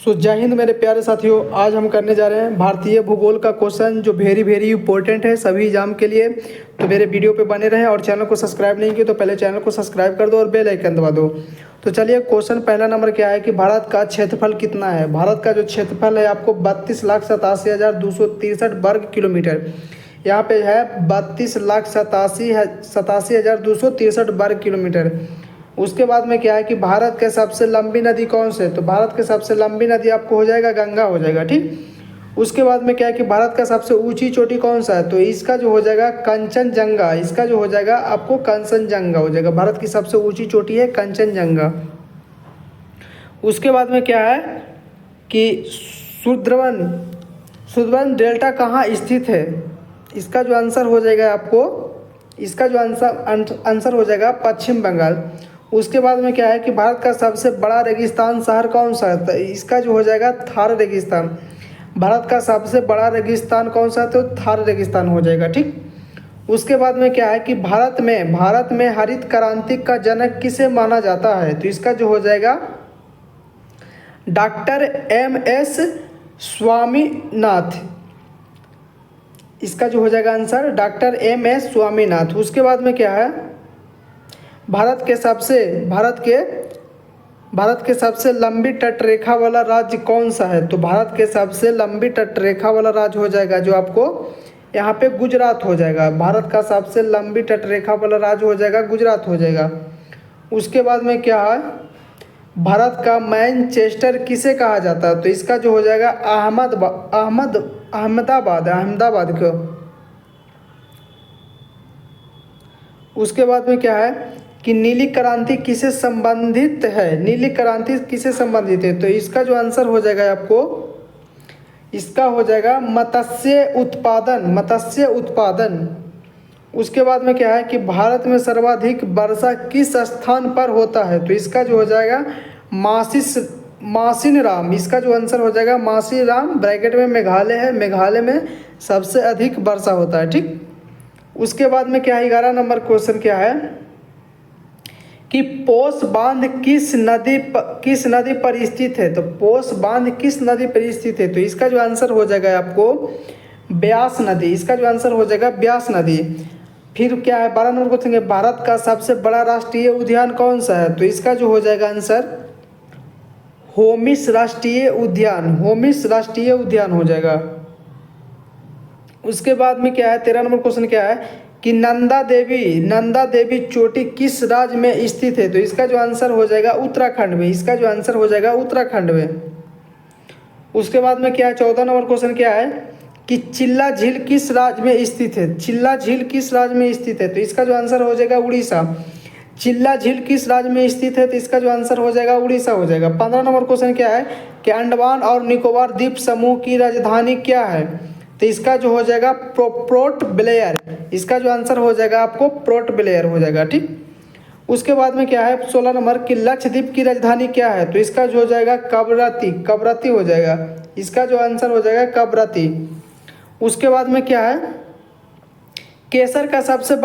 जय हिंद मेरे प्यारे साथियों। आज हम करने जा रहे हैं भारतीय भूगोल का क्वेश्चन जो वेरी वेरी इंपॉर्टेंट है सभी एग्जाम के लिए। तो मेरे वीडियो पे बने रहें और चैनल को सब्सक्राइब नहीं किए तो पहले चैनल को सब्सक्राइब कर दो और बेल आइकन दबा दो। तो चलिए क्वेश्चन पहला नंबर क्या है कि भारत का क्षेत्रफल कितना है। भारत का जो क्षेत्रफल है आपको 32,87,263 वर्ग किलोमीटर। यहाँ पे है 32,87,263 वर्ग किलोमीटर। उसके बाद में क्या है कि भारत के सबसे लंबी नदी कौन सी है। तो भारत के सबसे लंबी नदी आपको हो जाएगा गंगा हो जाएगा, ठीक। उसके बाद में क्या है कि भारत का सबसे ऊंची चोटी कौन सा है। तो इसका जो हो जाएगा कंचनजंगा। इसका जो हो जाएगा आपको कंचनजंगा हो जाएगा। भारत की सबसे ऊंची चोटी है कंचनजंगा। उसके बाद में क्या है कि सुंदरवन डेल्टा कहाँ स्थित है। इसका जो आंसर हो जाएगा आपको, इसका जो आंसर हो जाएगा पश्चिम बंगाल। उसके बाद में क्या है कि भारत का सबसे बड़ा रेगिस्तान शहर कौन सा है। तो इसका जो हो जाएगा थार रेगिस्तान। भारत का सबसे बड़ा रेगिस्तान कौन सा है। तो थार रेगिस्तान हो जाएगा, ठीक। उसके बाद में क्या है कि भारत में हरित क्रांति का जनक किसे माना जाता है। तो इसका जो हो जाएगा डॉक्टर MS स्वामीनाथ। इसका जो हो जाएगा आंसर डॉक्टर MS स्वामीनाथ। उसके बाद में क्या है भारत के सबसे लंबी तटरेखा वाला राज्य कौन सा है। तो भारत के सबसे लंबी तटरेखा वाला राज्य हो जाएगा जो आपको यहाँ पे गुजरात हो जाएगा। भारत का सबसे लंबी तटरेखा वाला राज्य हो जाएगा गुजरात हो जाएगा। उसके बाद में क्या है भारत का मैनचेस्टर किसे कहा जाता है। तो इसका जो हो जाएगा अहमदाबाद को। उसके बाद में क्या है कि नीली क्रांति किसे संबंधित है। नीली क्रांति किसे संबंधित है। तो इसका जो आंसर हो जाएगा आपको, इसका हो जाएगा मत्स्य उत्पादन। उसके बाद में क्या है कि भारत में सर्वाधिक वर्षा किस स्थान पर होता है। तो इसका जो हो जाएगा मासिनराम। इसका जो आंसर हो जाएगा मासिनराम। ब्रैकेट में मेघालय है, मेघालय में सबसे अधिक वर्षा होता है, ठीक। उसके बाद में क्या है 11 नंबर क्वेश्चन क्या है कि पोष बांध किस नदी पर स्थित है। तो पोष बांध किस नदी पर स्थित है। तो इसका जो आंसर हो जाएगा आपको ब्यास नदी। इसका जो आंसर हो जाएगा ब्यास नदी। फिर क्या है 12 नंबर क्वेश्चन है भारत का सबसे बड़ा राष्ट्रीय उद्यान कौन सा है। तो इसका जो हो जाएगा आंसर होमिस राष्ट्रीय उद्यान हो जाएगा। उसके बाद में क्या है 13 नंबर क्वेश्चन क्या है कि नंदा देवी चोटी किस राज्य में स्थित है। तो इसका जो आंसर हो जाएगा उत्तराखंड में। इसका जो आंसर हो जाएगा उत्तराखंड में। उसके बाद में क्या है 14 नंबर क्वेश्चन क्या है कि चिल्ला झील किस राज्य में स्थित है। चिल्ला झील किस राज्य में स्थित है। तो इसका जो आंसर हो जाएगा उड़ीसा। चिल्ला झील किस राज्य में स्थित है। तो इसका जो आंसर हो जाएगा उड़ीसा हो जाएगा। 15 नंबर क्वेश्चन क्या है कि अंडमान और निकोबार द्वीप समूह की राजधानी क्या है। तो इसका जो हो जाएगा पोर्ट ब्लेयर। इसका जो आंसर हो जाएगा आपको पोर्ट ब्लेयर हो जाएगा, ठीक। उसके बाद में क्या है 16 नंबर कि लक्षद्वीप की राजधानी क्या है। तो इसका जो हो जाएगा कवरत्ती हो जाएगा। इसका जो आंसर हो जाएगा कवरत्ती। उसके बाद में क्या है केसर का सबसे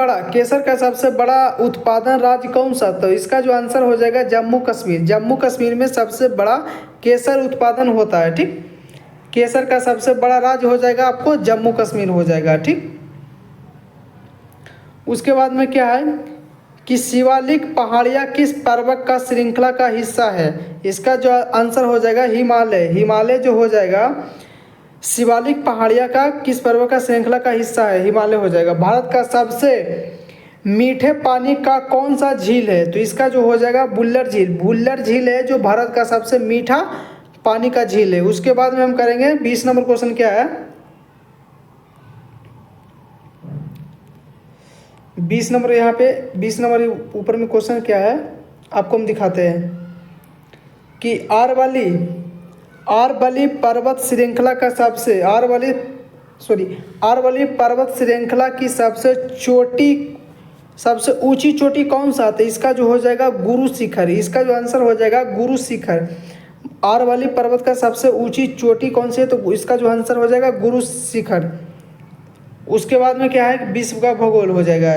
बड़ा उत्पादन राज्य कौन सा। तो इसका जो आंसर हो जाएगा जम्मू कश्मीर में सबसे बड़ा केसर उत्पादन होता है, ठीक। केसर का सबसे बड़ा राज्य हो जाएगा आपको जम्मू कश्मीर हो जाएगा, ठीक। उसके बाद में क्या है कि शिवालिक पहाड़ियाँ किस पर्वत का श्रृंखला का हिस्सा है। इसका जो आंसर हो जाएगा हिमालय जो हो जाएगा शिवालिक पहाड़ियाँ का किस पर्वत का श्रृंखला का हिस्सा है, हिमालय हो जाएगा। भारत का सबसे मीठे पानी का कौन सा झील है। तो इसका जो हो जाएगा बुल्लर झील है जो भारत का सबसे मीठा पानी का झील है। उसके बाद में हम करेंगे 20 नंबर क्वेश्चन क्या है 20 नंबर यहाँ पे 20 नंबर ऊपर में क्वेश्चन क्या है आपको हम दिखाते हैं कि आरवली पर्वत श्रृंखला का आरवली पर्वत श्रृंखला की सबसे ऊंची चोटी कौन सा। तो इसका जो हो जाएगा गुरु शिखर। इसका जो आंसर हो जाएगा गुरु शिखर। आरवली पर्वत का सबसे ऊंची चोटी कौन सी है। तो इसका जो आंसर हो जाएगा गुरु शिखर। उसके बाद में क्या है विश्व का भूगोल हो जाएगा।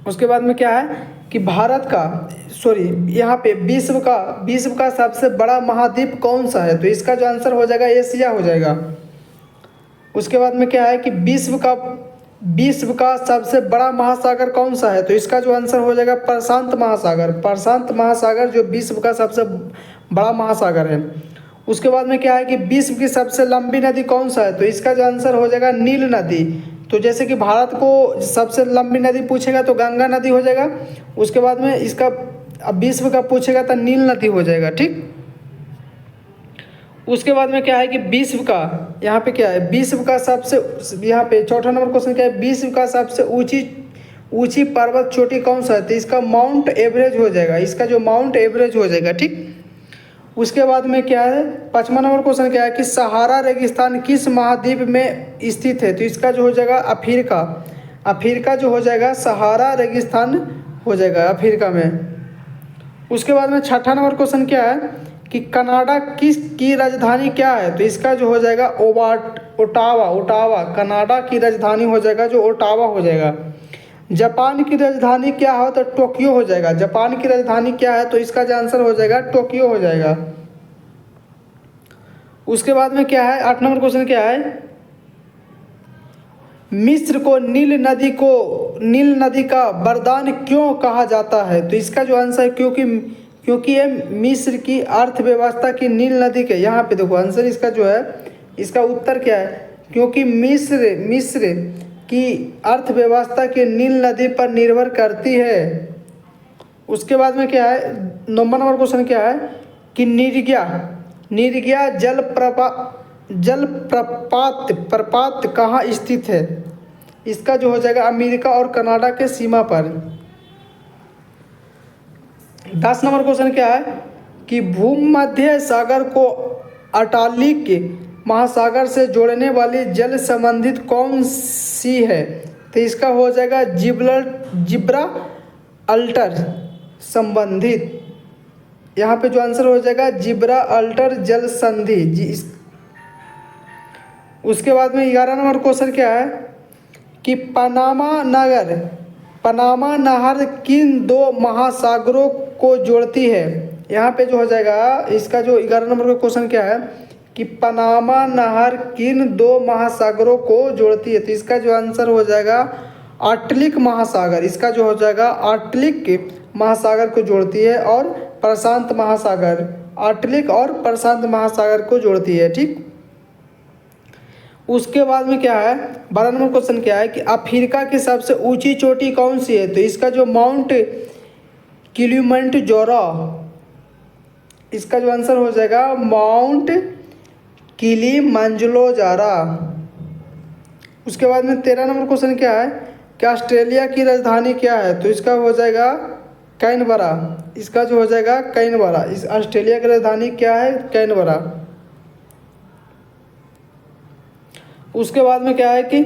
उसके बाद में क्या है कि भारत का सॉरी यहाँ पे विश्व का सबसे बड़ा महाद्वीप कौन सा है? तो इसका जो आंसर हो जाएगा एशिया हो जाएगा। उसके बाद में क्या है कि विश्व का सबसे बड़ा महासागर कौन सा है? तो इसका जो आंसर हो जाएगा प्रशांत महासागर। प्रशांत महासागर जो विश्व का सबसे बड़ा महासागर है। उसके बाद में क्या है कि विश्व की सबसे लंबी नदी कौन सा है? तो इसका जो आंसर हो जाएगा नील नदी। तो जैसे कि भारत को सबसे लंबी नदी पूछेगा तो गंगा नदी हो जाएगा। उसके बाद में इसका अब विश्व का पूछेगा तो नील नदी हो जाएगा, ठीक। उसके बाद में क्या है कि विश्व का यहाँ पे क्या है, विश्व का सबसे यहाँ पे चौथा नंबर क्वेश्चन क्या है, विश्व का सबसे ऊंची पर्वत चोटी कौन सा है? तो इसका माउंट एवरेस्ट हो जाएगा। इसका जो माउंट एवरेस्ट हो जाएगा, ठीक। उसके बाद में क्या है, पाँचवा नंबर क्वेश्चन क्या है कि सहारा रेगिस्तान किस महाद्वीप में स्थित है? तो इसका जो हो जाएगा अफ्रीका। अफ्रीका जो हो जाएगा सहारा रेगिस्तान हो जाएगा अफ्रीका में। उसके बाद में छठा नंबर क्वेश्चन क्या है कि कनाडा की राजधानी क्या है? तो इसका जो हो जाएगा ओटावा। कनाडा की राजधानी हो जाएगा जो ओटावा हो जाएगा। जापान की राजधानी क्या हो? तो टोक्यो हो जाएगा। जापान की राजधानी क्या है? तो इसका जो आंसर हो जाएगा टोक्यो हो जाएगा। उसके बाद में क्या है, 8 नंबर क्वेश्चन क्या है, मिस्र को नील नदी का वरदान क्यों कहा जाता है? तो इसका जो आंसर क्योंकि ये मिस्र की अर्थव्यवस्था की नील नदी के, यहाँ पे देखो आंसर इसका जो है, इसका उत्तर क्या है, क्योंकि मिस्र की अर्थव्यवस्था की नील नदी पर निर्भर करती है। उसके बाद में क्या है, 9 नंबर क्वेश्चन क्या है कि निर्ज्ञा प्रपात कहाँ स्थित है? इसका जो हो जाएगा अमेरिका और कनाडा के सीमा पर। 10 नंबर क्वेश्चन क्या है कि भूमध्य सागर को अटलांटिक महासागर से जोड़ने वाली जल संबंधित कौन सी है? तो इसका हो जाएगा जिब्राल्टर संबंधित। यहाँ पे जो आंसर हो जाएगा जिब्राल्टर जल संधि। उसके बाद में 11 नंबर क्वेश्चन क्या है कि पनामा नहर किन 2 महासागरों को जोड़ती है? यहाँ पे जो हो जाएगा इसका जो 11 नंबर का क्वेश्चन क्या है कि पनामा नहर किन 2 महासागरों को जोड़ती है? तो इसका जो आंसर हो जाएगा अटलांटिक महासागर। इसका जो हो जाएगा अटलांटिक महासागर को जोड़ती है और प्रशांत महासागर, अटलांटिक और प्रशांत महासागर को जोड़ती है, ठीक। उसके बाद में क्या है, 12 नंबर क्वेश्चन क्या है कि अफ्रीका की सबसे ऊंची चोटी कौन सी है? तो इसका जो माउंट किलिमंजारो, इसका जो आंसर हो जाएगा माउंट किलिमंजारो। उसके बाद में 13 नंबर क्वेश्चन क्या है कि ऑस्ट्रेलिया की राजधानी क्या है? तो इसका हो जाएगा कैनबरा। इसका जो हो जाएगा कैनबरा। इस ऑस्ट्रेलिया की राजधानी क्या है? कैनबरा। उसके बाद में क्या है कि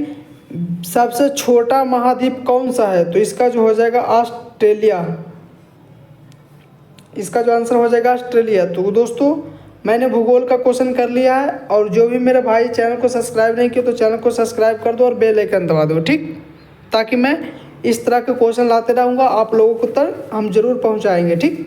सबसे छोटा महाद्वीप कौन सा है? तो इसका जो हो जाएगा ऑस्ट्रेलिया। इसका जो आंसर हो जाएगा ऑस्ट्रेलिया। तो दोस्तों मैंने भूगोल का क्वेश्चन कर लिया है, और जो भी मेरे भाई चैनल को सब्सक्राइब नहीं किया तो चैनल को सब्सक्राइब कर दो और बेल आइकन दबा दो, ठीक, ताकि मैं इस तरह के क्वेश्चन लाते रहूँगा आप लोगों को तक हम जरूर पहुँचाएंगे, ठीक।